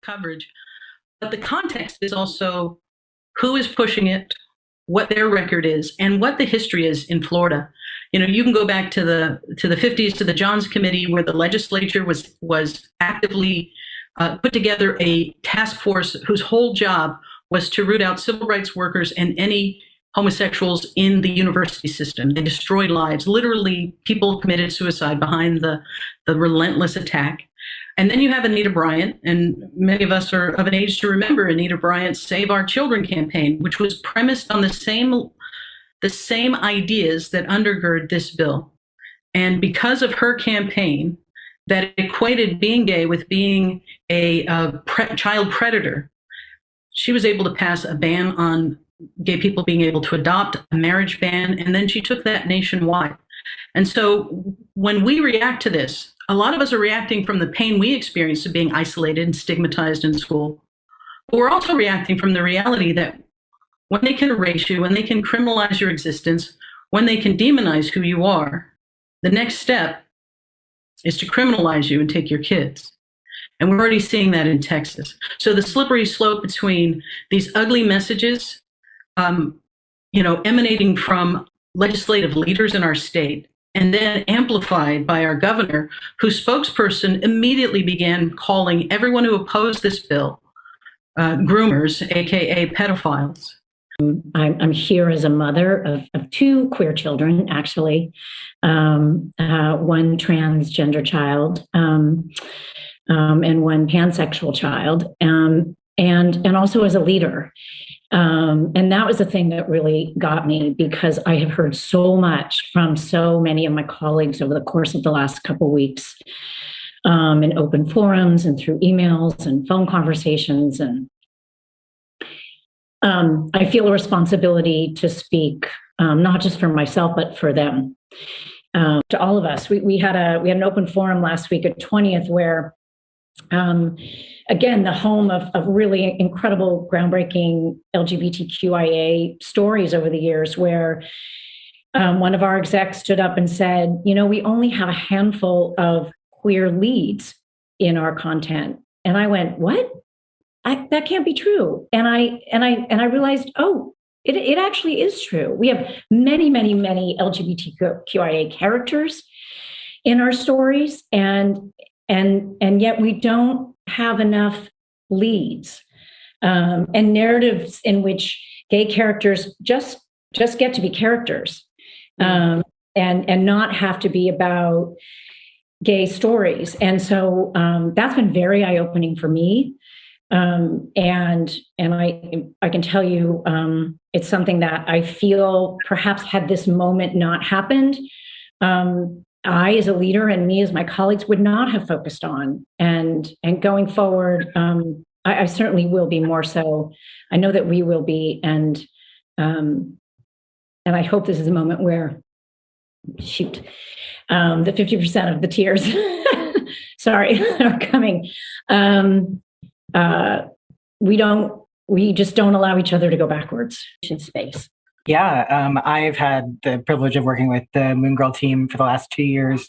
coverage. But the context is also who is pushing it, what their record is, and what the history is in Florida. You can go back to the 50s, to the Johns Committee, where the legislature was actively put together a task force whose whole job was to root out civil rights workers and any homosexuals in the university system. They destroyed lives. Literally, people committed suicide behind the relentless attack. And then you have Anita Bryant, and many of us are of an age to remember Anita Bryant's Save Our Children campaign, which was premised on the same ideas that undergird this bill. And because of her campaign, that equated being gay with being a child predator, she was able to pass a ban on gay people being able to adopt, a marriage ban, and then she took that nationwide. And so when we react to this, a lot of us are reacting from the pain we experienced of being isolated and stigmatized in school. But we're also reacting from the reality that when they can erase you, when they can criminalize your existence, when they can demonize who you are, the next step is to criminalize you and take your kids. And we're already seeing that in Texas. So the slippery slope between these ugly messages, emanating from legislative leaders in our state, and then amplified by our governor, whose spokesperson immediately began calling everyone who opposed this bill groomers, AKA pedophiles. I'm here as a mother of two queer children, actually, one transgender child and one pansexual child, and also as a leader. And that was the thing that really got me, because I have heard so much from so many of my colleagues over the course of the last couple of weeks, in open forums and through emails and phone conversations. And I feel a responsibility to speak, not just for myself, but for them, to all of us. We had an open forum last week at 20th where, again, the home of really incredible, groundbreaking LGBTQIA stories over the years, where one of our execs stood up and said, we only have a handful of queer leads in our content. And I went, what? That can't be true. And I realized, it actually is true. We have many, many, many LGBTQIA characters in our stories, and yet we don't have enough leads and narratives in which gay characters just get to be characters, and not have to be about gay stories. And so that's been very eye-opening for me. And I can tell you, it's something that I feel perhaps had this moment not happened, I, as a leader, and me as my colleagues, would not have focused on. And going forward, I certainly will be more so. I know that we will be, and I hope this is a moment where, the 50% of the tears, sorry, are coming. We just don't allow each other to go backwards in space. Yeah, I've had the privilege of working with the Moon Girl team for the last 2 years,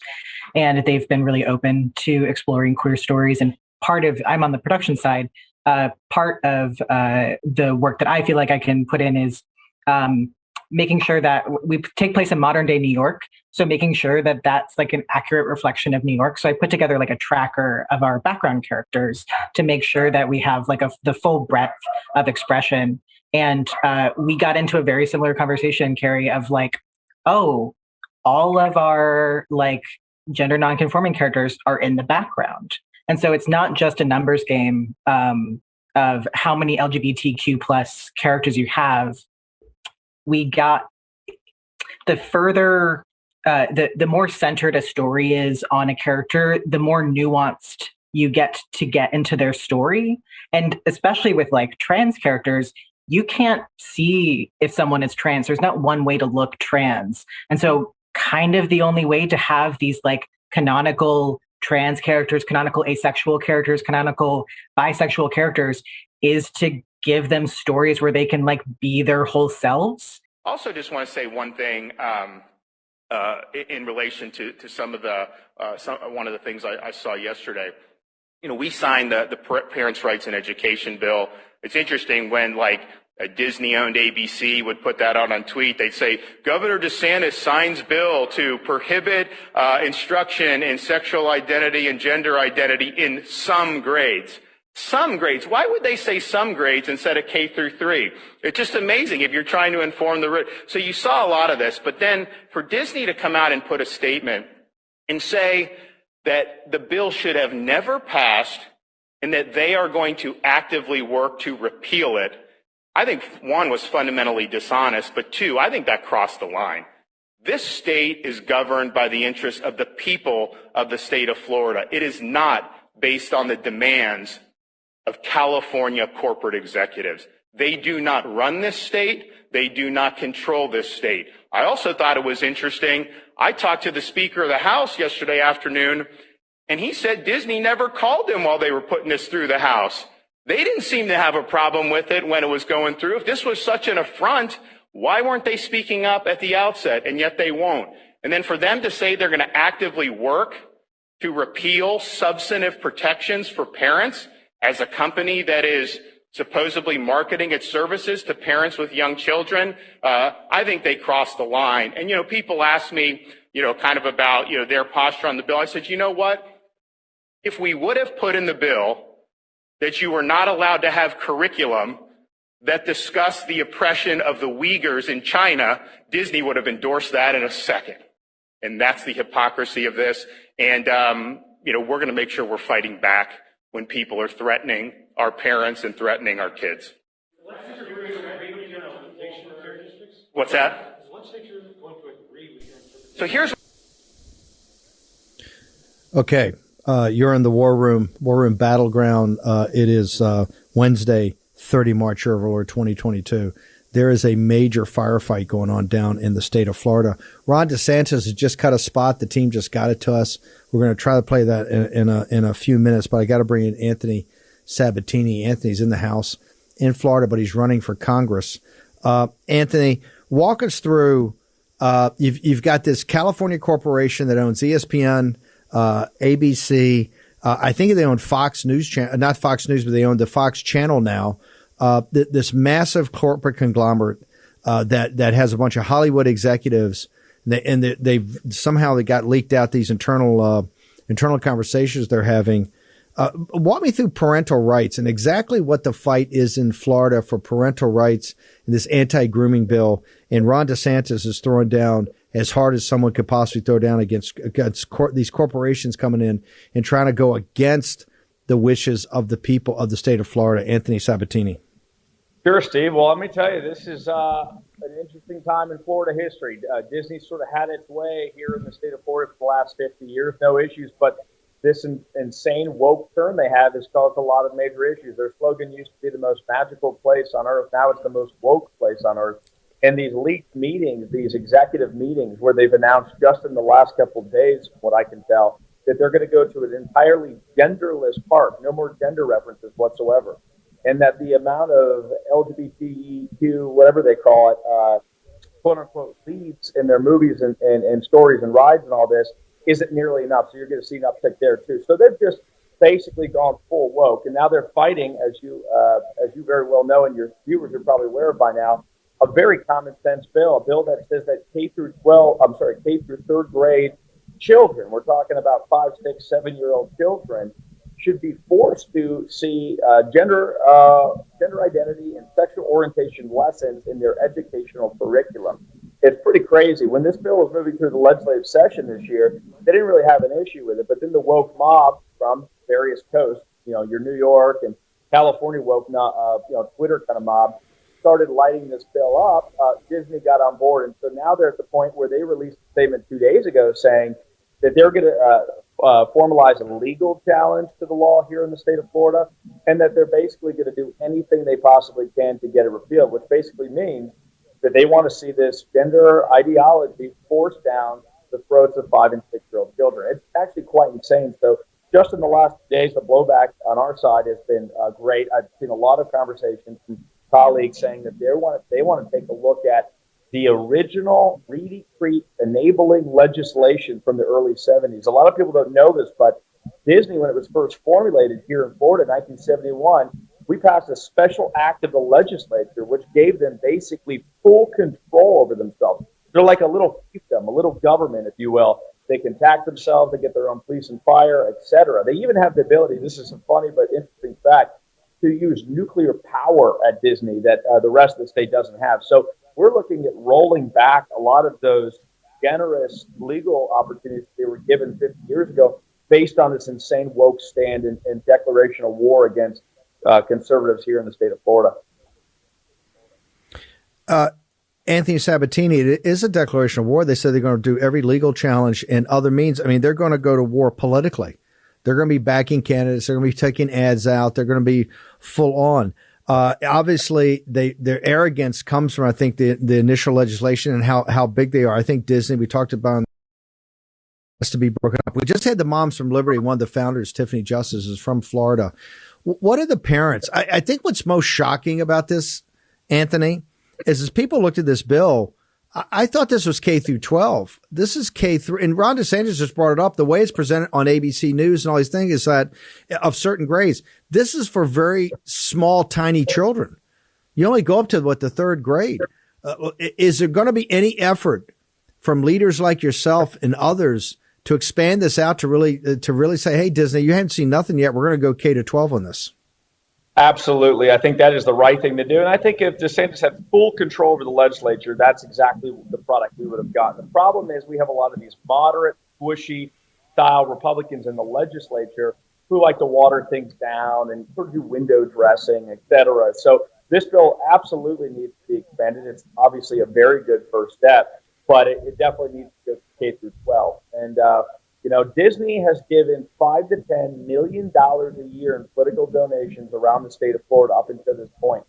and they've been really open to exploring queer stories. And I'm on the production side. Part of the work that I feel like I can put in is making sure that we take place in modern day New York. So making sure that that's like an accurate reflection of New York. So I put together like a tracker of our background characters to make sure that we have like the full breadth of expression. And we got into a very similar conversation, Carrie, of like, all of our like gender nonconforming characters are in the background. And so it's not just a numbers game of how many LGBTQ plus characters you have. We got the further, the more centered a story is on a character, the more nuanced you get into their story. And especially with like trans characters, you can't see if someone is trans. There's not one way to look trans. And so kind of the only way to have these like canonical trans characters, canonical asexual characters, canonical bisexual characters is to give them stories where they can like be their whole selves. Also, just want to say one thing in relation to some of the one of the things I saw yesterday. we signed the Parents' Rights in Education bill. It's interesting when a Disney-owned ABC would put that out on tweet. They'd say, Governor DeSantis signs bill to prohibit instruction in sexual identity and gender identity in some grades. Some grades. Why would they say some grades instead of K through 3? It's just amazing if you're trying to inform so you saw a lot of this, but then for Disney to come out and put a statement and say that the bill should have never passed and that they are going to actively work to repeal it, I think one was fundamentally dishonest, but two, I think that crossed the line. This state is governed by the interests of the people of the state of Florida. It is not based on the demands of California corporate executives. They do not run this state. They do not control this state. I also thought it was interesting. I talked to the Speaker of the House yesterday afternoon, and he said Disney never called him while they were putting this through the House. They didn't seem to have a problem with it when it was going through. If this was such an affront, why weren't they speaking up at the outset? And yet they won't. And then for them to say they're going to actively work to repeal substantive protections for parents as a company that is supposedly marketing its services to parents with young children, I think they crossed the line. And, people ask me, kind of about, their posture on the bill. I said, you know what? If we would have put in the bill that you were not allowed to have curriculum that discussed the oppression of the Uyghurs in China, Disney would have endorsed that in a second. And that's the hypocrisy of this. And, we're going to make sure we're fighting back when people are threatening our parents and threatening our kids. What's that? So here's. Okay. You're in the war room battleground. It is Wednesday, 30 March, year of our Lord 2022. There is a major firefight going on down in the state of Florida. Ron DeSantis has just cut a spot. The team just got it to us. We're going to try to play that in a few minutes, but I got to bring in Anthony Sabatini. Anthony's in the House in Florida, but he's running for Congress. Anthony, walk us through. You've got this California corporation that owns ESPN, ABC. I think they own Fox News channel, not Fox News, but they own the Fox channel now. This massive corporate conglomerate that has a bunch of Hollywood executives, and they've somehow they got leaked out these internal conversations they're having. Walk me through parental rights and exactly what the fight is in Florida for parental rights in this anti-grooming bill. And Ron DeSantis is throwing down as hard as someone could possibly throw down against these corporations coming in and trying to go against the wishes of the people of the state of Florida. Anthony Sabatini. Sure, Steve. Well, let me tell you, this is an interesting time in Florida history. Disney sort of had its way here in the state of Florida for the last 50 years, no issues, but this insane woke turn they have has caused a lot of major issues. Their slogan used to be the most magical place on earth. Now it's the most woke place on earth. And these leaked meetings, these executive meetings where they've announced just in the last couple of days, from what I can tell, that they're going to go to an entirely genderless park, no more gender references whatsoever. And that the amount of LGBTQ, whatever they call it, quote unquote, leads in their movies and stories and rides and all this isn't nearly enough. So you're going to see an uptick there too. So they've just basically gone full woke. And now they're fighting, as you very well know, and your viewers are probably aware of by now, a very common sense bill, a bill that says that K through third grade children, we're talking about 5, 6, 7-year-old children, should be forced to see gender identity and sexual orientation lessons in their educational curriculum. It's pretty crazy. When this bill was moving through the legislative session this year, they didn't really have an issue with it. But then the woke mob from various coasts, your New York and California woke, Twitter kind of mob, started lighting this bill up. Disney got on board, and so now they're at the point where they released a statement 2 days ago saying that they're going to formalize a legal challenge to the law here in the state of Florida, and that they're basically going to do anything they possibly can to get it repealed, which basically means that they want to see this gender ideology forced down the throats of 5 and 6-year-old children. It's actually quite insane. So just in the last days, the blowback on our side has been great. I've seen a lot of conversations from colleagues saying that they want to take a look at the original Reedy Creek enabling legislation from the early 70s. A lot of people don't know this, but Disney, when it was first formulated here in Florida in 1971, we passed a special act of the legislature, which gave them basically full control over themselves. They're like a little fiefdom, a little government, if you will. They can tax themselves, they get their own police and fire, etc. They even have the ability, this is a funny but interesting fact, to use nuclear power at Disney that the rest of the state doesn't have. So we're looking at rolling back a lot of those generous legal opportunities they were given 50 years ago based on this insane woke stand and declaration of war against conservatives here in the state of Florida. Anthony Sabatini, it is a declaration of war. They said they're going to do every legal challenge and other means. I mean, they're going to go to war politically. They're going to be backing candidates. They're going to be taking ads out. They're going to be full on. Obviously, their arrogance comes from, I think, the initial legislation and how big they are. I think Disney, we talked about, has to be broken up. We just had the Moms from Liberty, one of the founders, Tiffany Justice, is from Florida. What are the parents? I think what's most shocking about this, Anthony, is as people looked at this bill, I thought this was K through 12. This is K through, and Ron DeSantis just brought it up. The way it's presented on ABC News and all these things is that of certain grades, this is for very small, tiny children. You only go up to the third grade. Is there going to be any effort from leaders like yourself and others to expand this out to really say, hey, Disney, you haven't seen nothing yet. We're going to go K to 12 on this. Absolutely. I think that is the right thing to do. And I think if DeSantis had full control over the legislature, that's exactly the product we would have gotten. The problem is we have a lot of these moderate, squishy style Republicans in the legislature who like to water things down and sort of do window dressing, et cetera. So this bill absolutely needs to be expanded. It's obviously a very good first step, but it definitely needs to go K through 12. And, Disney has given $5 to $10 million a year in political donations around the state of Florida up until this point.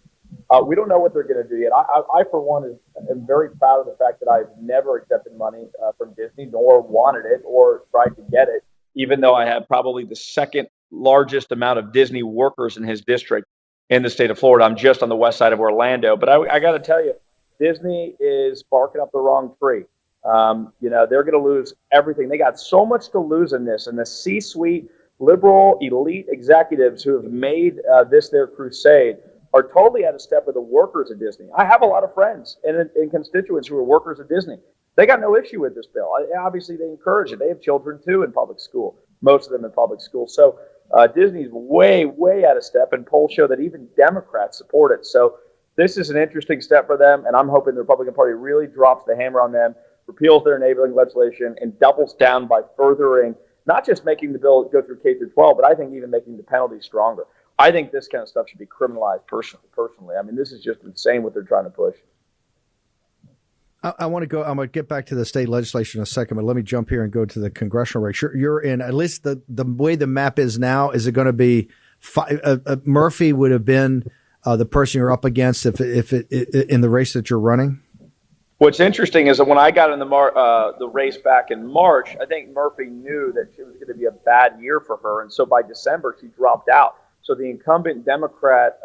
We don't know what they're going to do yet. I, for one, am very proud of the fact that I've never accepted money from Disney, nor wanted it or tried to get it, even though I have probably the second largest amount of Disney workers in his district in the state of Florida. I'm just on the west side of Orlando. But I got to tell you, Disney is barking up the wrong tree. They're going to lose everything. They got so much to lose in this, and the C-suite liberal elite executives who have made this their crusade are totally out of step with the workers at Disney. I have a lot of friends and constituents who are workers at Disney. They got no issue with this bill. Obviously, they encourage it. They have children, too, in public school, most of them in public school. So Disney's way, way out of step, and polls show that even Democrats support it. So this is an interesting step for them, and I'm hoping the Republican Party really drops the hammer on them, repeals their enabling legislation, and doubles down by furthering, not just making the bill go through K through 12, but I think even making the penalties stronger. I think this kind of stuff should be criminalized personally. I mean, this is just insane what they're trying to push. I'm going to get back to the state legislation in a second, but let me jump here and go to the congressional race. You're in, at least the way the map is now, is it going to be Murphy would have been the person you're up against if in the race that you're running? What's interesting is that when I got in the race back in March, I think Murphy knew that it was going to be a bad year for her. And so by December, she dropped out. So the incumbent Democrat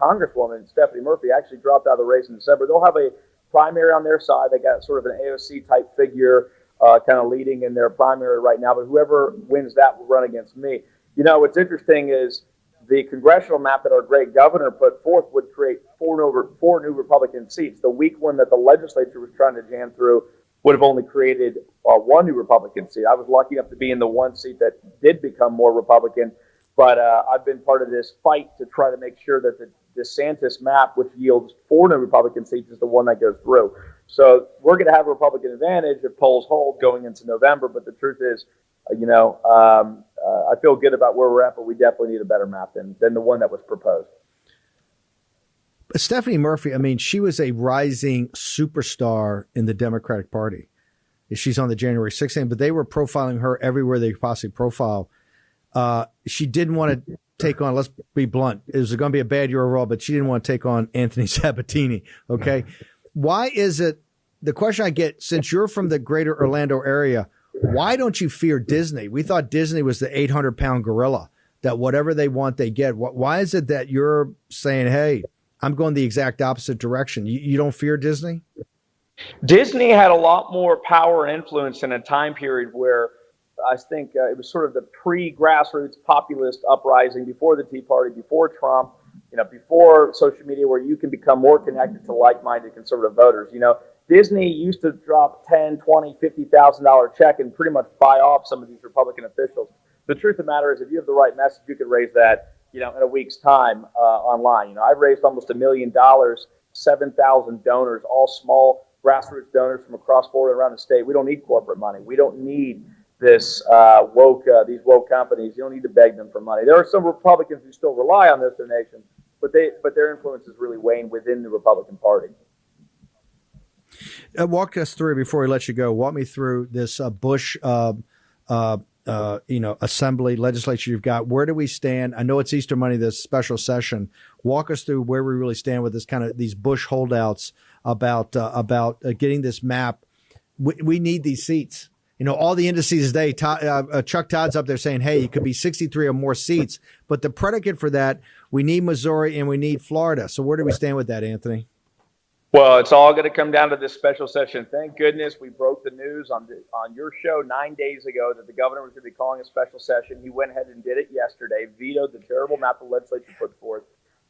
Congresswoman, Stephanie Murphy, actually dropped out of the race in December. They'll have a primary on their side. They got sort of an AOC type figure kind of leading in their primary right now. But whoever wins that will run against me. What's interesting is the congressional map that our great governor put forth would create four new Republican seats. The weak one that the legislature was trying to jam through would have only created one new Republican seat. I was lucky enough to be in the one seat that did become more Republican, but I've been part of this fight to try to make sure that the DeSantis map, which yields 4 new Republican seats, is the one that goes through. So we're going to have a Republican advantage if polls hold going into November, but the truth is, I feel good about where we're at, but we definitely need a better map than the one that was proposed. But Stephanie Murphy, I mean, she was a rising superstar in the Democratic Party. She's on the January 6th thing, but they were profiling her everywhere they could possibly profile. She didn't want to take on, let's be blunt, it was going to be a bad year overall, but she didn't want to take on Anthony Sabatini. Okay. Why is it, the question I get, since you're from the greater Orlando area, why don't you fear Disney? We thought Disney was the 800-pound gorilla, that whatever they want, they get. Why is it that you're saying, hey, I'm going the exact opposite direction? You don't fear Disney? Disney had a lot more power and influence in a time period where I think it was sort of the pre-grassroots populist uprising before the Tea Party, before Trump, before social media, where you can become more connected to like-minded conservative voters. Disney used to drop $10, $20, $50,000 check and pretty much buy off some of these Republican officials. The truth of the matter is, if you have the right message, you could raise that, in a week's time online. I've raised almost $1 million, 7,000 donors, all small grassroots donors from across Florida and around the state. We don't need corporate money. We don't need these woke companies. You don't need to beg them for money. There are some Republicans who still rely on those donations, but their influence is really waned within the Republican Party. Walk us through, before we let you go, walk me through this Bush assembly legislature you've got. Where do we stand? I know it's Easter Monday, this special session. Walk us through where we really stand with this these Bush holdouts about getting this map. We need these seats. All the indices today, Chuck Todd's up there saying, hey, it could be 63 or more seats. But the predicate for that, we need Missouri and we need Florida. So where do we stand with that, Anthony? Well, it's all going to come down to this special session. Thank goodness we broke the news on your show 9 days ago that the governor was going to be calling a special session. He went ahead and did it yesterday, vetoed the terrible map the legislature put forth.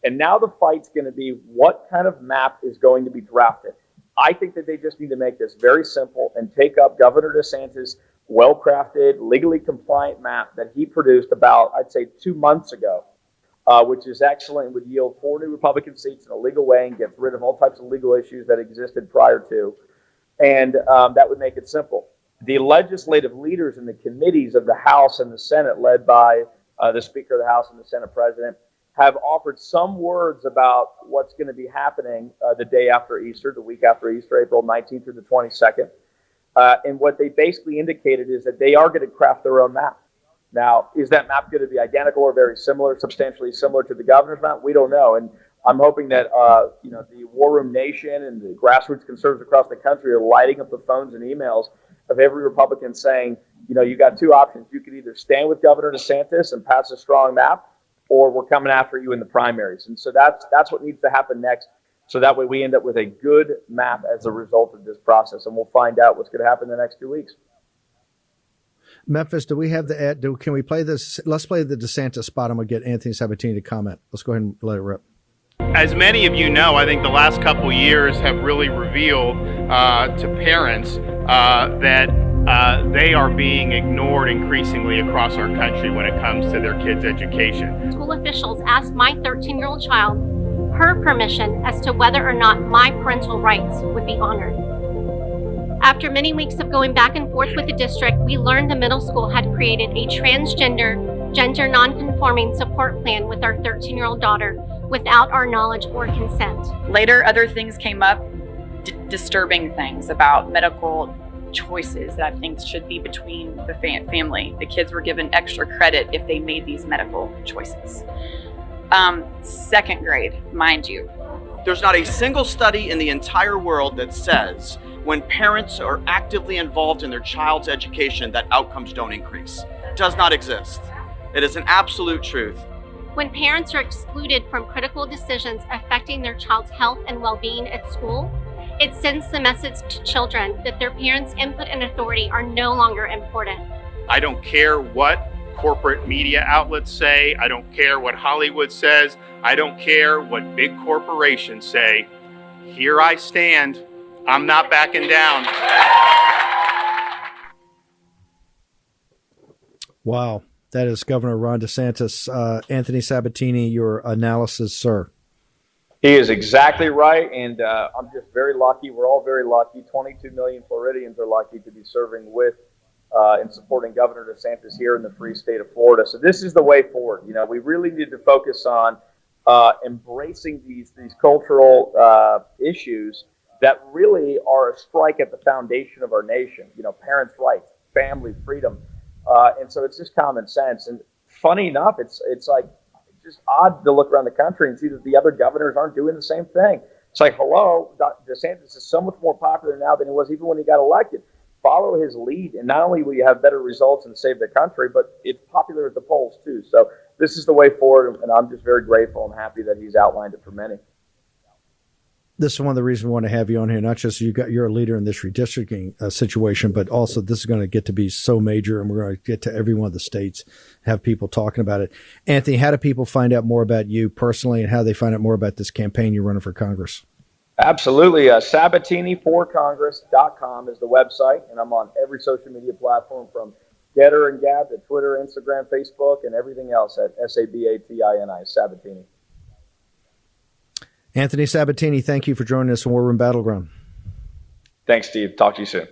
And now the fight's going to be what kind of map is going to be drafted. I think that they just need to make this very simple and take up Governor DeSantis' well-crafted, legally compliant map that he produced about, I'd say, 2 months ago. Which is excellent, would yield 4 new Republican seats in a legal way and get rid of all types of legal issues that existed prior to. And that would make it simple. The legislative leaders in the committees of the House and the Senate, led by the Speaker of the House and the Senate President, have offered some words about what's going to be happening the day after Easter, the week after Easter, April 19th through the 22nd. And what they basically indicated is that they are going to craft their own map. Now, is that map going to be identical or very similar, substantially similar to the governor's map? We don't know. And I'm hoping that, the War Room Nation and the grassroots conservatives across the country are lighting up the phones and emails of every Republican saying, you got 2 options. You could either stand with Governor DeSantis and pass a strong map, or we're coming after you in the primaries. And so that's what needs to happen next. So that way we end up with a good map as a result of this process. And we'll find out what's going to happen in the next 2 weeks. Memphis, do we have the ad? Can we play this? Let's play the DeSantis spot. I'm going to get Anthony Sabatini to comment. Let's go ahead and let it rip. As many of you know, I think the last couple years have really revealed to parents that they are being ignored increasingly across our country when it comes to their kids' education. School officials asked my 13-year-old child her permission as to whether or not my parental rights would be honored. After many weeks of going back and forth with the district, we learned the middle school had created a transgender, gender non-conforming support plan with our 13-year-old daughter without our knowledge or consent. Later, other things came up, disturbing things about medical choices that I think should be between the family. The kids were given extra credit if they made these medical choices. 2nd grade, mind you. There's not a single study in the entire world that says when parents are actively involved in their child's education that outcomes don't increase. It does not exist. It is an absolute truth. When parents are excluded from critical decisions affecting their child's health and well-being at school, it sends the message to children that their parents' input and authority are no longer important. I don't care what corporate media outlets say. I don't care what Hollywood says. I don't care what big corporations say. Here I stand. I'm not backing down. Wow. That is Governor Ron DeSantis. Anthony Sabatini, your analysis, sir. He is exactly right, and I'm just very lucky. We're all very lucky. 22 million Floridians are lucky to be serving with and supporting Governor DeSantis here in the free state of Florida. So this is the way forward. We really need to focus on embracing these cultural issues that really are a strike at the foundation of our nation. Parents' rights, family, freedom. And so it's just common sense. And funny enough, it's like just odd to look around the country and see that the other governors aren't doing the same thing. It's like, hello, DeSantis is so much more popular now than he was even when he got elected. Follow his lead, and not only will you have better results and save the country, but it's popular at the polls too. So this is the way forward, and I'm just very grateful and happy that he's outlined it for many. this is one of the reasons we want to have you on here. Not just you're a leader in this redistricting situation, but also this is going to get to be so major, and we're going to get to every one of the states, have people talking about it. Anthony, how do people find out more about you personally, and how do they find out more about this campaign you're running for Congress? Absolutely. Sabatini4congress.com is the website, and I'm on every social media platform from Getter and Gab to Twitter, Instagram, Facebook, and everything else at Sabatini, Sabatini. Anthony Sabatini, thank you for joining us on War Room Battleground. Thanks, Steve. Talk to you soon.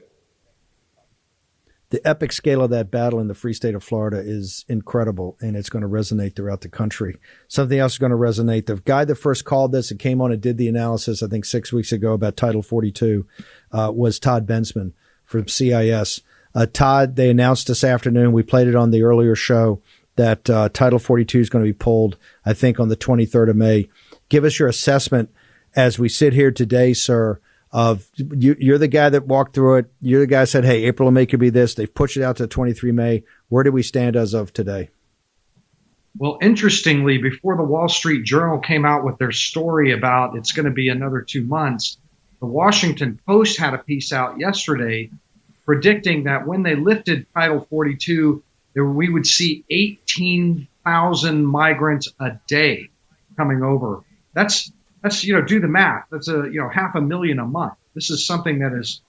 The epic scale of that battle in the free state of Florida is incredible, and it's going to resonate throughout the country. Something else is going to resonate. The guy that first called this and came on and did the analysis, I think 6 weeks ago, about Title 42 was Todd Bensman from CIS. Todd, they announced this afternoon, we played it on the earlier show, that Title 42 is going to be pulled, I think, on the 23rd of May. Give us your assessment as we sit here today, sir, of you're the guy that walked through it. You're the guy that said, hey, April and May could be this. They've pushed it out to 23 May. Where do we stand as of today? Well, interestingly, before the Wall Street Journal came out with their story about it's going to be another 2 months, the Washington Post had a piece out yesterday predicting that when they lifted Title 42, we would see 18,000 migrants a day coming over. That's do the math. That's 500,000 a month. This is something that is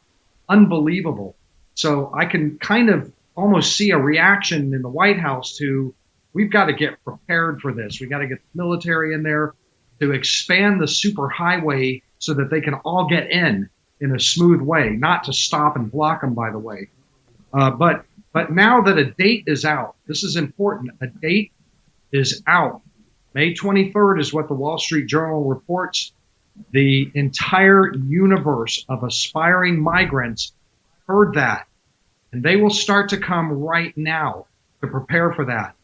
unbelievable. So I can kind of almost see a reaction in the White House to, we've got to get prepared for this. We got to get the military in there to expand the superhighway so that they can all get in a smooth way, not to stop and block them, by the way. But now that a date is out, this is important. A date is out. May 23rd is what the Wall Street Journal reports. The entire universe of aspiring migrants heard that, and they will start to come right now to prepare for that.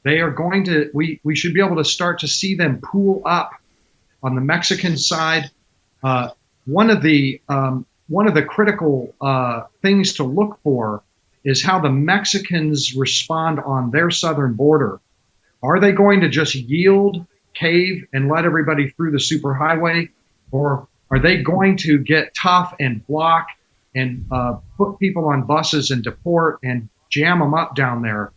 They are going to, we should be able to start to see them pool up on the Mexican side. One of the critical things to look for is how the Mexicans respond on their southern border. Are they going to just yield, cave, and let everybody through the superhighway? Or are they going to get tough and block and put people on buses and deport and jam them up down there?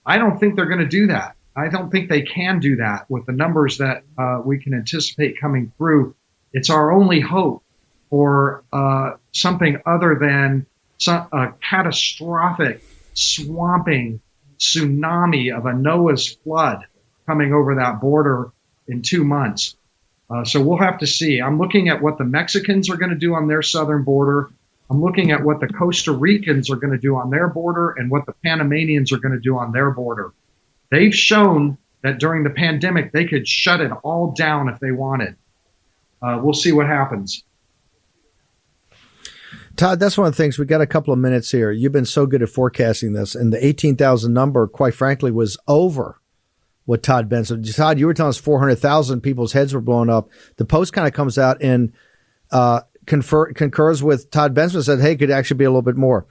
I don't think they're going to do that. I don't think they can do that with the numbers that we can anticipate coming through. It's our only hope for something other than a catastrophic, swamping tsunami of a Noah's flood coming over that border in 2 months. So we'll have to see. I'm looking at what the Mexicans are going to do on their southern border. I'm looking at what the Costa Ricans are going to do on their border and what the Panamanians are going to do on their border. They've shown that during the pandemic, they could shut it all down if they wanted. We'll see what happens. Todd, that's one of the things. We got a couple of minutes here. You've been so good at forecasting this, and the 18,000 number, quite frankly, was over what Todd Bensman. Todd, you were telling us 400,000 people's heads were blown up. The Post kind of comes out and concurs with Todd Bensman, said, hey, it could actually be a little bit more.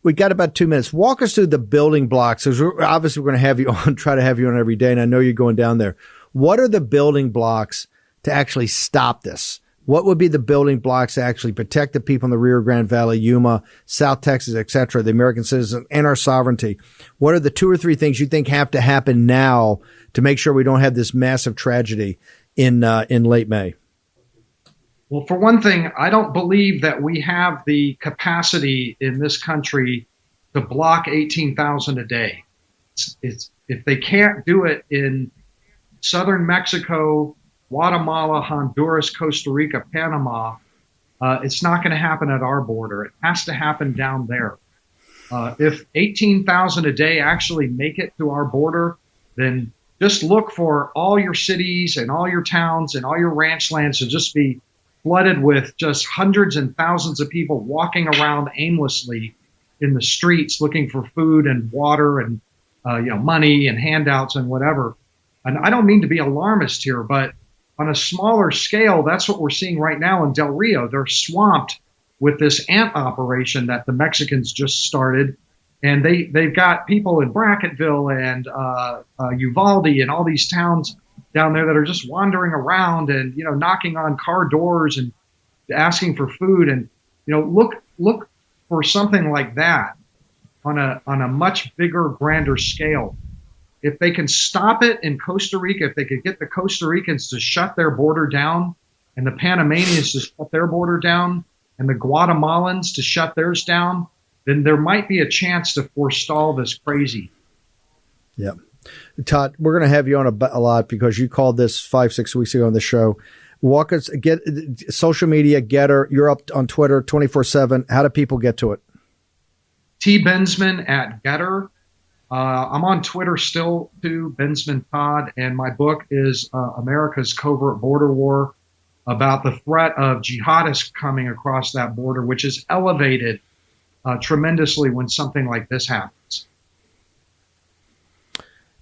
We got about 2 minutes. Walk us through the building blocks, because obviously we're going to have you on, try to have you on every day, and I know you're going down there. What are the building blocks to actually stop this? What would be the building blocks to actually protect the people in the Rio Grande Valley, Yuma, South Texas, et cetera, the American citizens, and our sovereignty? What are the 2 or 3 things you think have to happen now to make sure we don't have this massive tragedy in late May? Well, for one thing, I don't believe that we have the capacity in this country to block 18,000 a day. If they can't do it in southern Mexico, Guatemala, Honduras, Costa Rica, Panama, it's not going to happen at our border. It has to happen down there. If 18,000 a day actually make it to our border, then just look for all your cities and all your towns and all your ranch lands to just be flooded with just hundreds and thousands of people walking around aimlessly in the streets looking for food and water and money and handouts and whatever. And I don't mean to be alarmist here, but on a smaller scale, that's what we're seeing right now in Del Rio. They're swamped with this ant operation that the Mexicans just started. And they've got people in Brackettville and Uvalde and all these towns down there that are just wandering around and, knocking on car doors and asking for food. And, look for something like that on a much bigger, grander scale. If they can stop it in Costa Rica, if they could get the Costa Ricans to shut their border down and the Panamanians to shut their border down and the Guatemalans to shut theirs down, then there might be a chance to forestall this crazy. Yeah. Todd, we're going to have you on a lot because you called this 5-6 weeks ago on the show. Walk us, get social media, Getter. You're up on Twitter 24/7. How do people get to it? T. Bensman at Getter. I'm on Twitter still too, Bensman Todd, and my book is America's Covert Border War, about the threat of jihadists coming across that border, which is elevated tremendously when something like this happens.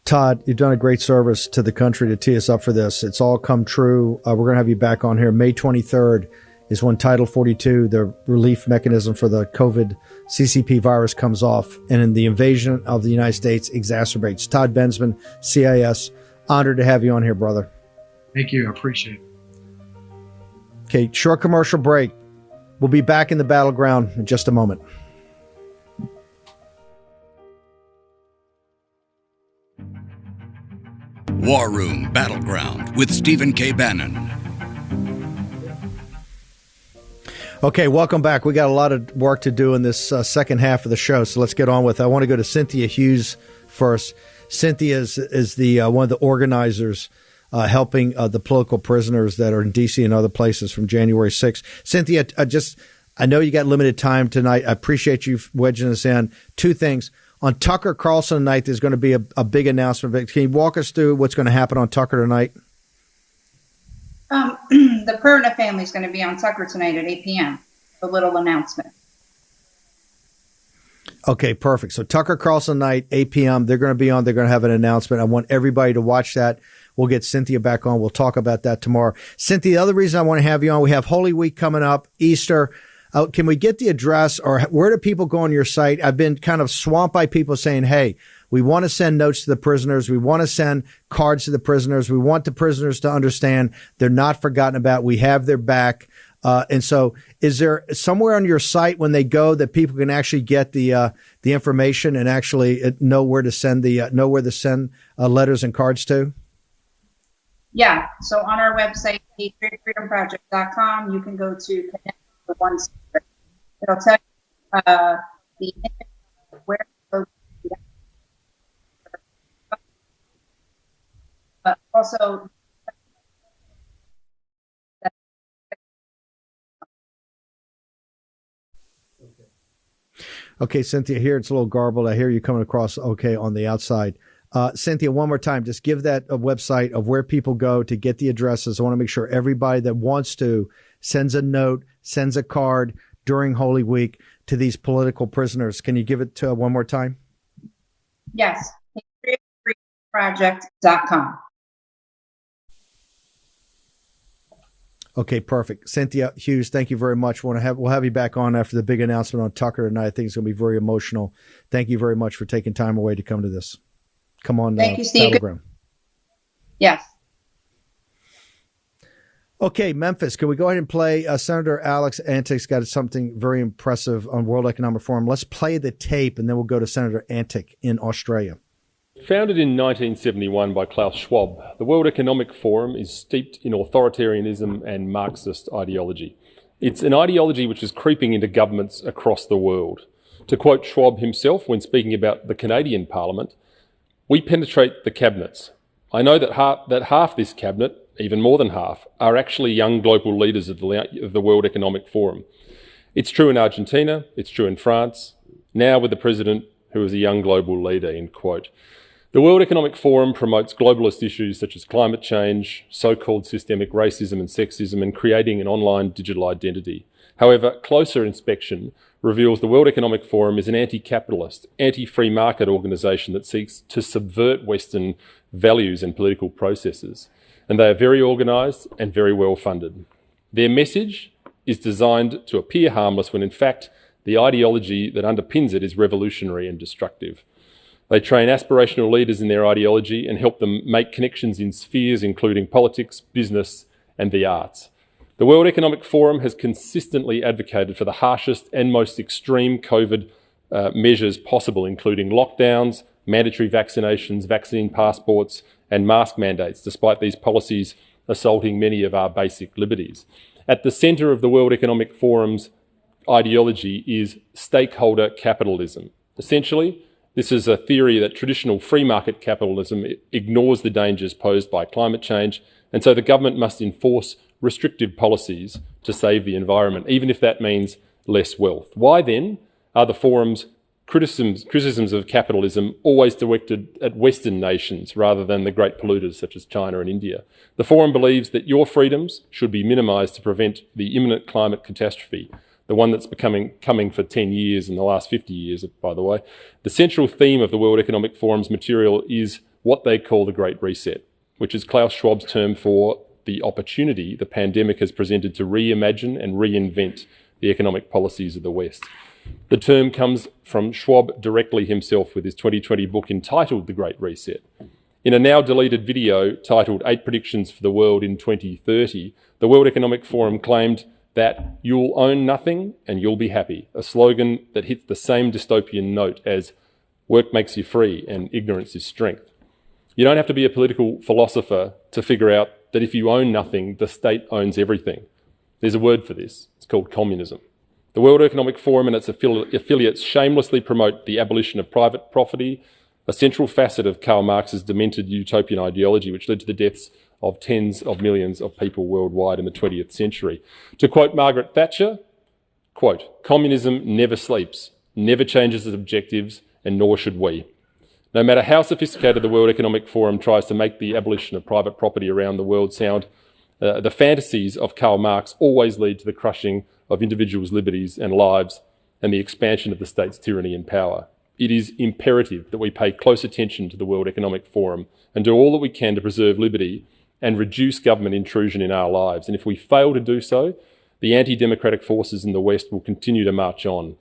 Todd, you've done a great service to the country to tee us up for this. It's all come true. We're going to have you back on here. May 23rd is when Title 42, the relief mechanism for the COVID CCP virus, comes off, and then the invasion of the United States exacerbates. Todd Bensman, CIS, honored to have you on here, brother. Thank you. I appreciate it. Okay, short commercial break. We'll be back in the battleground in just a moment. War Room Battleground with Stephen K. Bannon. Okay, welcome back. We got a lot of work to do in this second half of the show, so let's get on with it. I want to go to Cynthia Hughes first. Cynthia is the one of the organizers helping the political prisoners that are in D.C. and other places from January 6th. Cynthia, I know you got limited time tonight. I appreciate you wedging us in. Two things. On Tucker Carlson tonight, there's going to be a big announcement. Can you walk us through what's going to happen on Tucker tonight? The Perna family is going to be on Tucker tonight at 8 p.m. A little announcement. Okay, perfect. So Tucker Carlson night, 8 p.m. They're going to be on. They're going to have an announcement. I want everybody to watch that. We'll get Cynthia back on. We'll talk about that tomorrow. Cynthia, the other reason I want to have you on, we have Holy Week coming up, Easter. Can we get the address, or where do people go on your site? I've been kind of swamped by people saying, hey, we want to send notes to the prisoners. We want to send cards to the prisoners. We want the prisoners to understand they're not forgotten about. We have their back. And so is there somewhere on your site when they go that people can actually get the information and actually know where to send letters and cards to? Yeah. So on our website, patriotfreedomproject.com, you can go to connect the one secret. It'll tell you where to go. But also, okay, Cynthia, here it's a little garbled. I hear you coming across okay on the outside. Cynthia, one more time, just give that a website of where people go to get the addresses. I want to make sure everybody that wants to sends a note, sends a card during Holy Week to these political prisoners. Can you give it one more time? Yes, patriotfreedomproject.com. Okay, perfect. Cynthia Hughes, thank you very much. We'll have you back on after the big announcement on Tucker tonight. I think it's going to be very emotional. Thank you very much for taking time away to come to this. Come on, thank you, Steve. Battleground. Yes. Okay, Memphis, can we go ahead and play Senator Alex Antic's got something very impressive on World Economic Forum. Let's play the tape, and then we'll go to Senator Antic in Australia. Founded in 1971 by Klaus Schwab, the World Economic Forum is steeped in authoritarianism and Marxist ideology. It's an ideology which is creeping into governments across the world. To quote Schwab himself when speaking about the Canadian Parliament, "We penetrate the cabinets. I know that half this cabinet, even more than half, are actually young global leaders of the World Economic Forum. It's true in Argentina, it's true in France, now with the president who is a young global leader," end quote. The World Economic Forum promotes globalist issues such as climate change, so-called systemic racism and sexism, and creating an online digital identity. However, closer inspection reveals the World Economic Forum is an anti-capitalist, anti-free market organisation that seeks to subvert Western values and political processes. And they are very organised and very well funded. Their message is designed to appear harmless when in fact the ideology that underpins it is revolutionary and destructive. They train aspirational leaders in their ideology and help them make connections in spheres including politics, business and the arts. The World Economic Forum has consistently advocated for the harshest and most extreme COVID measures possible, including lockdowns, mandatory vaccinations, vaccine passports, and mask mandates, despite these policies assaulting many of our basic liberties. At the centre of the World Economic Forum's ideology is stakeholder capitalism. Essentially, this is a theory that traditional free market capitalism ignores the dangers posed by climate change, and so the government must enforce restrictive policies to save the environment, even if that means less wealth. Why then are the forum's criticisms of capitalism always directed at Western nations rather than the great polluters such as China and India? The forum believes that your freedoms should be minimised to prevent the imminent climate catastrophe, the one that's coming for 10 years in the last 50 years, by the way. The central theme of the World Economic Forum's material is what they call the Great Reset, which is Klaus Schwab's term for the opportunity the pandemic has presented to reimagine and reinvent the economic policies of the West. The term comes from Schwab directly himself with his 2020 book entitled The Great Reset. In a now deleted video titled 8 Predictions for the World in 2030, the World Economic Forum claimed that you'll own nothing and you'll be happy, a slogan that hits the same dystopian note as work makes you free and ignorance is strength. You don't have to be a political philosopher to figure out that if you own nothing, the state owns everything. There's a word for this. It's called communism. The World Economic Forum and its affiliates shamelessly promote the abolition of private property, a central facet of Karl Marx's demented utopian ideology, which led to the deaths of tens of millions of people worldwide in the 20th century. To quote Margaret Thatcher, quote, "Communism never sleeps, never changes its objectives, and nor should we." No matter how sophisticated the World Economic Forum tries to make the abolition of private property around the world sound, the fantasies of Karl Marx always lead to the crushing of individuals' liberties and lives and the expansion of the state's tyranny and power. It is imperative that we pay close attention to the World Economic Forum and do all that we can to preserve liberty and reduce government intrusion in our lives. And if we fail to do so, the anti-democratic forces in the West will continue to march on,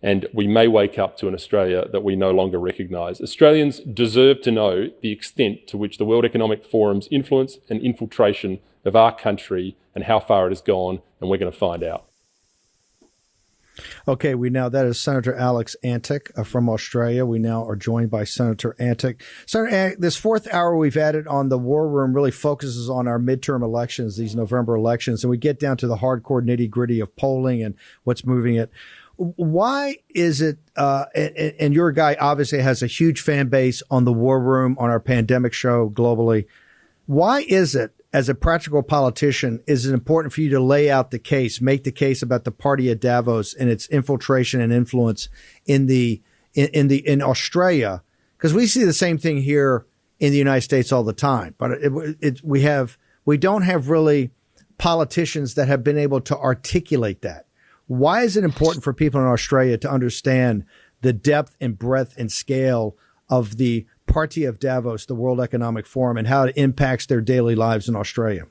and we may wake up to an Australia that we no longer recognise. Australians deserve to know the extent to which the World Economic Forum's influence and infiltration of our country and how far it has gone, and we're going to find out. Okay, that is Senator Alex Antic from Australia. We now are joined by Senator Antic. Senator Antic, this fourth hour we've added on the War Room really focuses on our midterm elections, these November elections, and we get down to the hardcore nitty-gritty of polling and what's moving it. Why is it, and your guy obviously has a huge fan base on the War Room, on our pandemic show globally. Why is it, as a practical politician, is it important for you to lay out the case, make the case about the Party of Davos and its infiltration and influence in Australia? Because we see the same thing here in the United States all the time, but we don't have really politicians that have been able to articulate that. Why is it important for people in Australia to understand the depth and breadth and scale of the Party of Davos, the World Economic Forum, and how it impacts their daily lives in Australia?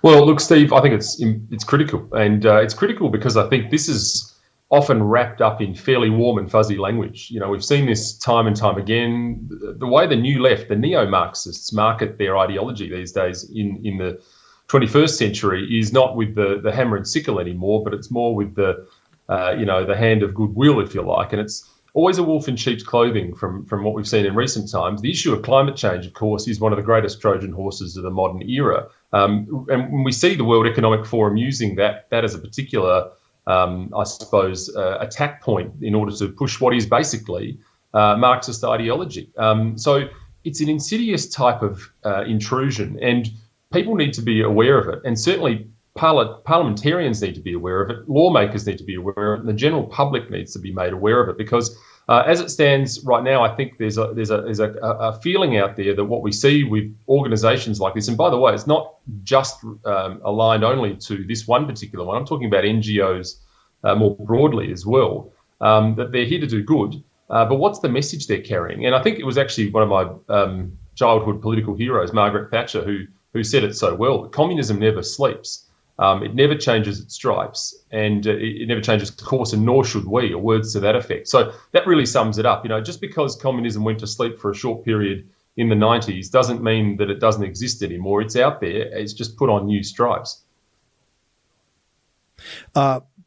Well, look, Steve, I think it's critical, and it's critical because I think this is often wrapped up in fairly warm and fuzzy language. You know, we've seen this time and time again. The way the new left, the neo-Marxists, market their ideology these days in the 21st century is not with the hammer and sickle anymore, but it's more with the hand of goodwill, if you like, and it's always a wolf in sheep's clothing from what we've seen in recent times. The issue of climate change, of course, is one of the greatest Trojan horses of the modern era. And when we see the World Economic Forum using that as a particular, attack point in order to push what is basically Marxist ideology. So it's an insidious type of intrusion, and people need to be aware of it. And certainly parliamentarians need to be aware of it, lawmakers need to be aware of it, and the general public needs to be made aware of it, because as it stands right now, I think there's a feeling out there that what we see with organisations like this, and by the way, it's not just aligned only to this one particular one. I'm talking about NGOs more broadly as well, that they're here to do good, but what's the message they're carrying? And I think it was actually one of my childhood political heroes, Margaret Thatcher, who said it so well: that communism never sleeps. It never changes its stripes, and it never changes course, and nor should we, or words to that effect. So that really sums it up. You know, just because communism went to sleep for a short period in the 90s doesn't mean that it doesn't exist anymore. It's out there. It's just put on new stripes.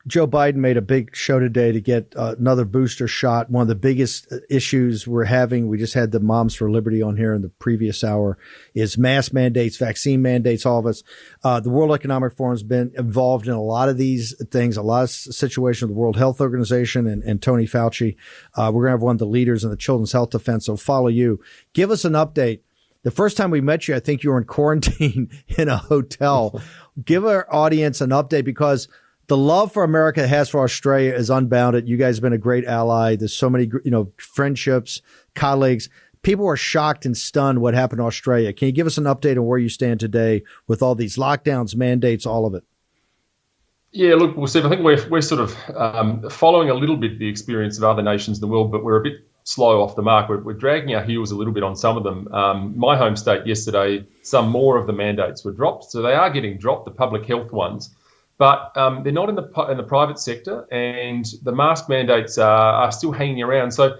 Joe Biden made a big show today to get another booster shot. One of the biggest issues we're having, we just had the Moms for Liberty on here in the previous hour, is mask mandates, vaccine mandates, all of us. The World Economic Forum has been involved in a lot of these things, a lot of situations with the World Health Organization and Tony Fauci. We're going to have one of the leaders in the children's health defense, so follow you. Give us an update. The first time we met you, I think you were in quarantine in a hotel. Give our audience an update, because the love for America it has for Australia is unbounded. You guys have been a great ally. There's so many, friendships, colleagues. People are shocked and stunned what happened to Australia. Can you give us an update on where you stand today with all these lockdowns, mandates, all of it? Yeah, look, well, Steve, I think we're sort of following a little bit the experience of other nations in the world, but we're a bit slow off the mark. We're dragging our heels a little bit on some of them. My home state yesterday, some more of the mandates were dropped. So they are getting dropped, the public health ones. But they're not in the private sector, and the mask mandates are still hanging around. So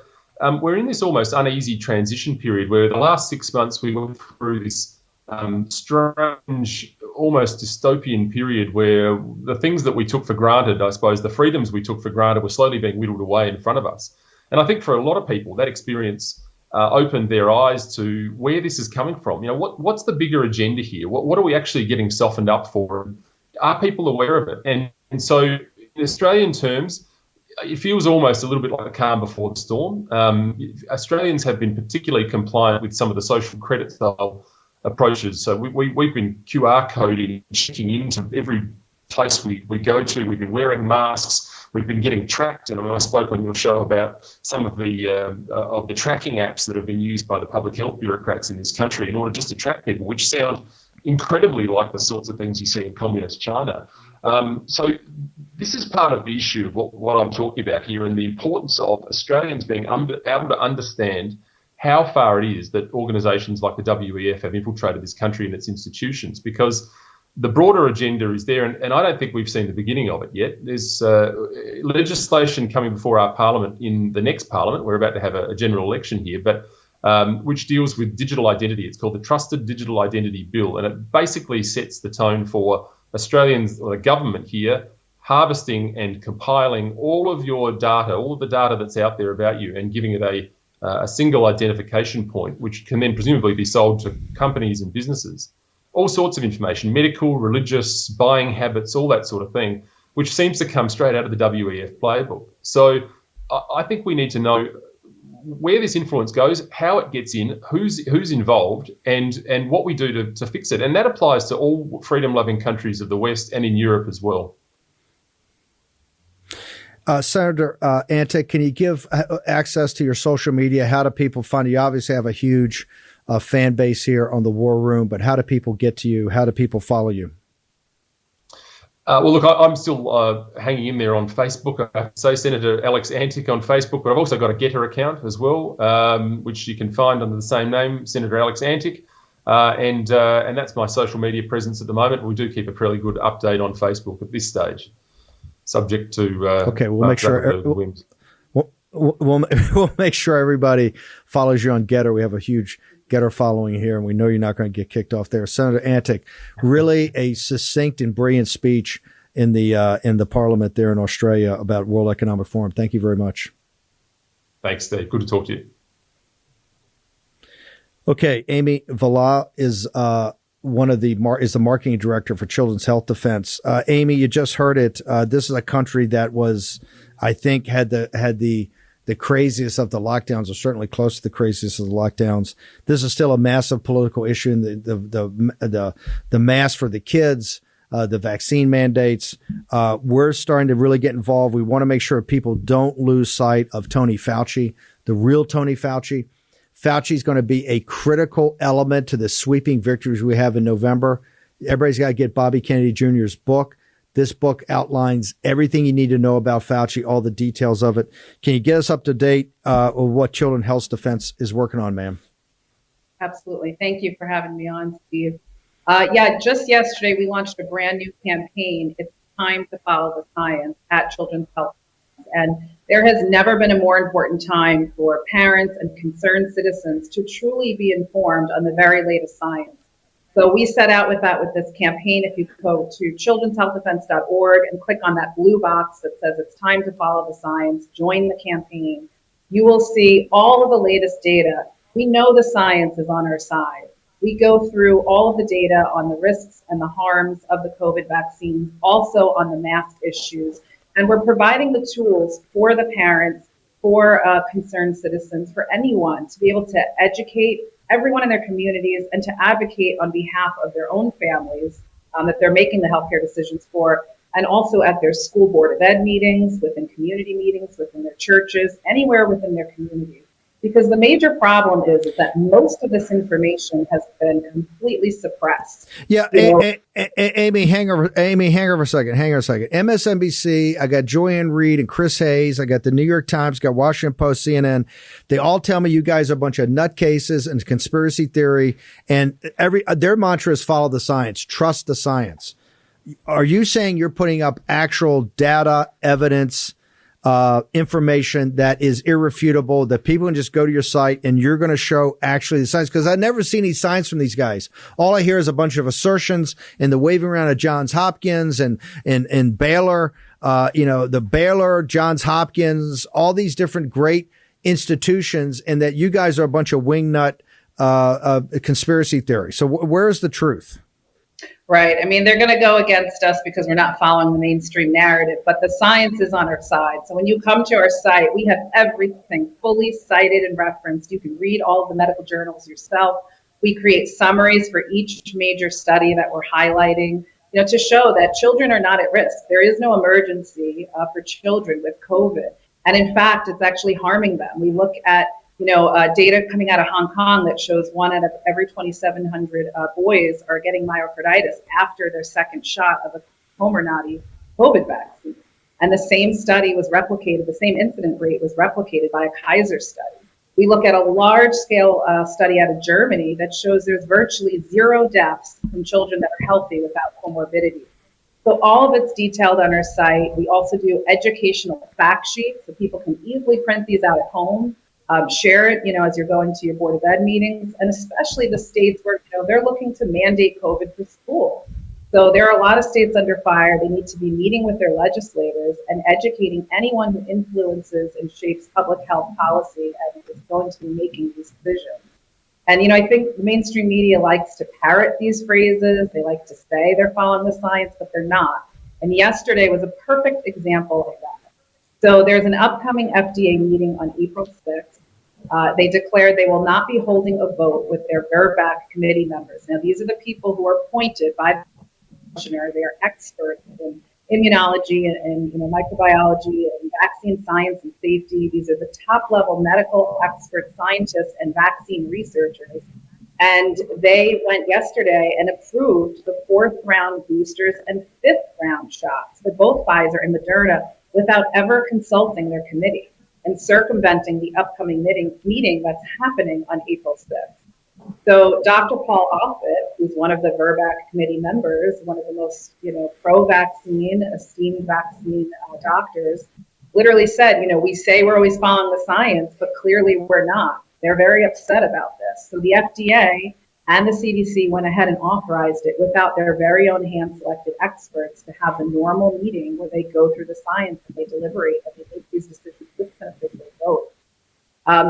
we're in this almost uneasy transition period where the last 6 months we went through this strange, almost dystopian period where the things that we took for granted, I suppose, the freedoms we took for granted were slowly being whittled away in front of us. And I think for a lot of people, that experience opened their eyes to where this is coming from. What's the bigger agenda here? What are we actually getting softened up for? Are people aware of it? And so in Australian terms, it feels almost a little bit like a calm before the storm. Australians have been particularly compliant with some of the social credit style approaches. So we've been QR coding, checking into every place we go to. We've been wearing masks. We've been getting tracked. And I spoke on your show about some of the tracking apps that have been used by the public health bureaucrats in this country in order just to track people, which sound incredibly like the sorts of things you see in communist China. So this is part of the issue of what I'm talking about here, and the importance of Australians being able to understand how far it is that organisations like the WEF have infiltrated this country and its institutions, because the broader agenda is there, and I don't think we've seen the beginning of it yet. There's legislation coming before our parliament in the next parliament. We're about to have a general election here, but which deals with digital identity. It's called the Trusted Digital Identity Bill, and it basically sets the tone for Australians, or the government here, harvesting and compiling all of your data, all of the data that's out there about you, and giving it a single identification point, which can then presumably be sold to companies and businesses. All sorts of information, medical, religious, buying habits, all that sort of thing, which seems to come straight out of the WEF playbook. So I think we need to know where this influence goes, how it gets in, who's involved, and what we do to fix it. And that applies to all freedom-loving countries of the West and in Europe as well. Senator Antic, can you give access to your social media? How do people find you? You obviously have a huge fan base here on the War Room, but how do people get to you? How do people follow you? Well, look, I'm still hanging in there on Facebook. I have to say Senator Alex Antic on Facebook, but I've also got a Getter account as well, which you can find under the same name, Senator Alex Antic. And that's my social media presence at the moment. We do keep a fairly good update on Facebook at this stage, subject to okay. We'll make sure we'll make sure everybody follows you on Getter. We have a huge Getter following here, and we know you're not going to get kicked off there. Senator Antic, really a succinct and brilliant speech in the Parliament there in Australia about World Economic Forum. Thank you very much. Thanks, Steve. Good to talk to you. Okay, Aimee Villella is the marketing director for Children's Health Defense. Aimee, you just heard it. This is a country that was, I think, had the craziest of the lockdowns, or certainly close to the craziest of the lockdowns. This is still a massive political issue, and the mask for the kids, the vaccine mandates. We're starting to really get involved. We want to make sure people don't lose sight of Tony Fauci, the real Tony Fauci. Fauci is going to be a critical element to the sweeping victories we have in November. Everybody's got to get Bobby Kennedy Jr.'s book. This book outlines everything you need to know about Fauci, all the details of it. Can you get us up to date with what Children's Health Defense is working on, ma'am? Absolutely. Thank you for having me on, Steve. Just yesterday, we launched a brand new campaign. It's time to follow the science at Children's Health Defense. And there has never been a more important time for parents and concerned citizens to truly be informed on the very latest science. So we set out with that with this campaign. If you go to childrenshealthdefense.org and click on that blue box that says it's time to follow the science, join the campaign, you will see all of the latest data. We know the science is on our side. We go through all of the data on the risks and the harms of the COVID vaccines, also on the mask issues. And we're providing the tools for the parents, for concerned citizens, for anyone to be able to educate everyone in their communities and to advocate on behalf of their own families that they're making the healthcare decisions for, and also at their school board of ed meetings, within community meetings, within their churches, anywhere within their communities. Because the major problem is that most of this information has been completely suppressed. Yeah, Aimee, hang over a second. MSNBC, I got Joanne Reed and Chris Hayes. I got the New York Times, got Washington Post, CNN. They all tell me you guys are a bunch of nutcases and conspiracy theory. And their mantra is follow the science, trust the science. Are you saying you're putting up actual data, evidence, information that is irrefutable, that people can just go to your site and you're going to show actually the science? Because I've never seen any science from these guys. All I hear is a bunch of assertions and the waving around of Johns Hopkins and Baylor, the Baylor, Johns Hopkins, all these different great institutions, and that you guys are a bunch of wingnut conspiracy theory. So where's the truth? Right. I mean, they're going to go against us because we're not following the mainstream narrative, but the science is on our side. So when you come to our site, we have everything fully cited and referenced. You can read all of the medical journals yourself. We create summaries for each major study that we're highlighting, to show that children are not at risk. There is no emergency for children with COVID. And in fact, it's actually harming them. We look at data coming out of Hong Kong that shows 1 out of every 2,700 boys are getting myocarditis after their second shot of a Comirnaty COVID vaccine. And the same study was replicated, the same incident rate was replicated by a Kaiser study. We look at a large-scale study out of Germany that shows there's virtually 0 deaths from children that are healthy without comorbidity. So all of it's detailed on our site. We also do educational fact sheets so people can easily print these out at home. Share it, as you're going to your Board of Ed meetings, and especially the states where, they're looking to mandate COVID for school. So there are a lot of states under fire. They need to be meeting with their legislators and educating anyone who influences and shapes public health policy and is going to be making these decisions. And, I think the mainstream media likes to parrot these phrases. They like to say they're following the science, but they're not. And yesterday was a perfect example of that. So there's an upcoming FDA meeting on April 6th. They declared they will not be holding a vote with their VRBAC committee members. Now, these are the people who are appointed by the commissioner. They are experts in immunology and microbiology and vaccine science and safety. These are the top-level medical expert scientists and vaccine researchers. And they went yesterday and approved the 4th-round boosters and 5th-round shots for both Pfizer and Moderna, without ever consulting their committee and circumventing the upcoming meeting that's happening on April 6th. So Dr. Paul Offit, who's one of the VRBAC committee members, one of the most, pro-vaccine, esteemed vaccine doctors, literally said, we say we're always following the science, but clearly we're not. They're very upset about this. So the FDA and the CDC went ahead and authorized it without their very own hand-selected experts to have the normal meeting where they go through the science and they deliberate and they make these decisions with an official vote.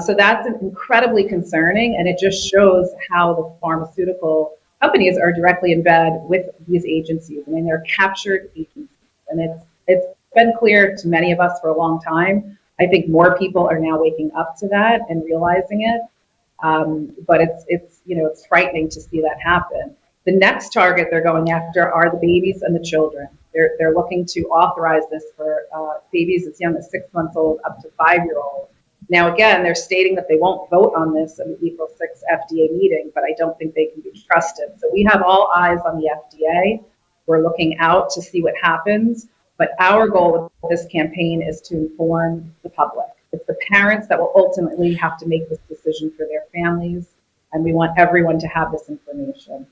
So that's incredibly concerning, and it just shows how the pharmaceutical companies are directly in bed with these agencies. I mean, they're captured agencies, and it's been clear to many of us for a long time. I think more people are now waking up to that and realizing it. But it's frightening to see that happen. The next target they're going after are the babies and the children. They're looking to authorize this for babies as young as 6 months old up to 5-year-olds. Now, again, they're stating that they won't vote on this in the April 6th FDA meeting, but I don't think they can be trusted. So we have all eyes on the FDA. We're looking out to see what happens. But our goal with this campaign is to inform the public. It's the parents that will ultimately have to make this decision for their families, and we want everyone to have this information.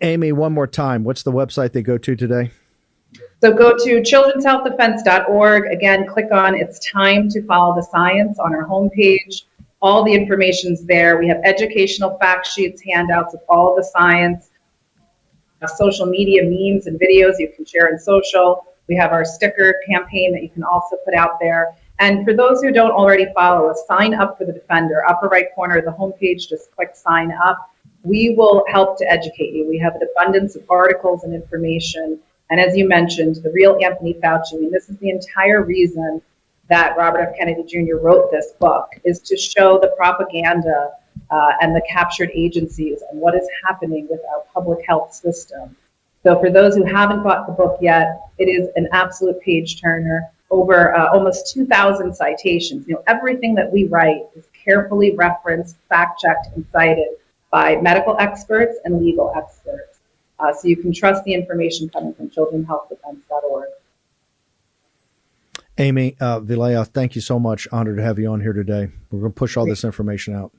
Aimee, one more time, what's the website they go to today? So go to childrenshealthdefense.org. Again, click on It's Time to Follow the Science on our homepage. All the information's there. We have educational fact sheets, handouts of all the science, social media memes and videos you can share in social. We have our sticker campaign that you can also put out there. And for those who don't already follow us, sign up for the Defender. Upper right corner of the homepage, just click sign up. We will help to educate you. We have an abundance of articles and information. And as you mentioned, the real Anthony Fauci, I mean, this is the entire reason that Robert F. Kennedy Jr. wrote this book, is to show the propaganda and the captured agencies and what is happening with our public health system. So for those who haven't bought the book yet, it is an absolute page turner. Over almost 2,000 citations. You know, everything that we write is carefully referenced, fact-checked, and cited by medical experts and legal experts. So you can trust the information coming from childrenhealthdefense.org. Aimee, Villella, thank you so much. Honored to have you on here today. We're going to push all this information out.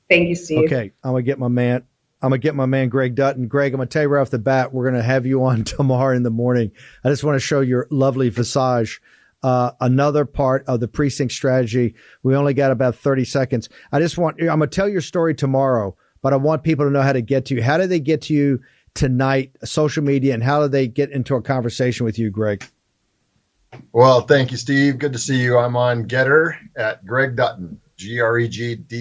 Thank you, Steve. Okay, I'm going to get my man Greg Dutton. Greg, I'm going to tell you right off the bat, we're going to have you on tomorrow in the morning. I just want to show your lovely visage. Another part of the precinct strategy. We only got about 30 seconds. I'm going to tell your story tomorrow, but I want people to know how to get to you. How do they get to you tonight, social media, and how do they get into a conversation with you, Greg? Well, thank you, Steve. Good to see you. I'm on Getter at Greg Dutton, GregDutton.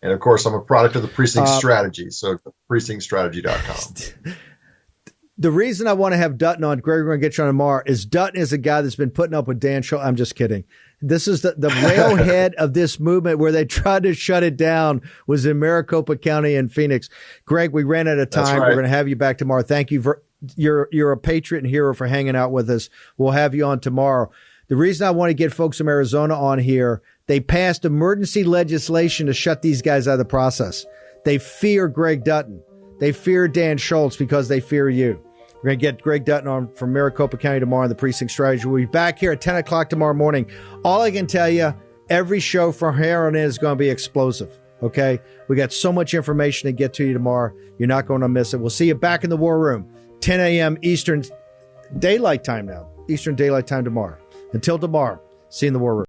And of course, I'm a product of the Precinct Strategy, so precinctstrategy.com. The reason I want to have Dutton on, Greg, we're going to get you on tomorrow, is Dutton is a guy that's been putting up with Dan Schultz. I'm just kidding. This is the railhead of this movement where they tried to shut it down was in Maricopa County and Phoenix. Greg, we ran out of time. That's right. We're going to have you back tomorrow. Thank you for you're a patriot and hero for hanging out with us. We'll have you on tomorrow. The reason I want to get folks from Arizona on here, they passed emergency legislation to shut these guys out of the process. They fear Greg Dutton. They fear Dan Schultz because they fear you. We're going to get Greg Dutton on from Maricopa County tomorrow on the Precinct Strategy. We'll be back here at 10 o'clock tomorrow morning. All I can tell you, every show from here on in is going to be explosive. Okay? We got so much information to get to you tomorrow. You're not going to miss it. We'll see you back in the War Room, 10 a.m. Eastern Daylight Time now. Eastern Daylight Time tomorrow. Until tomorrow, see you in the War Room.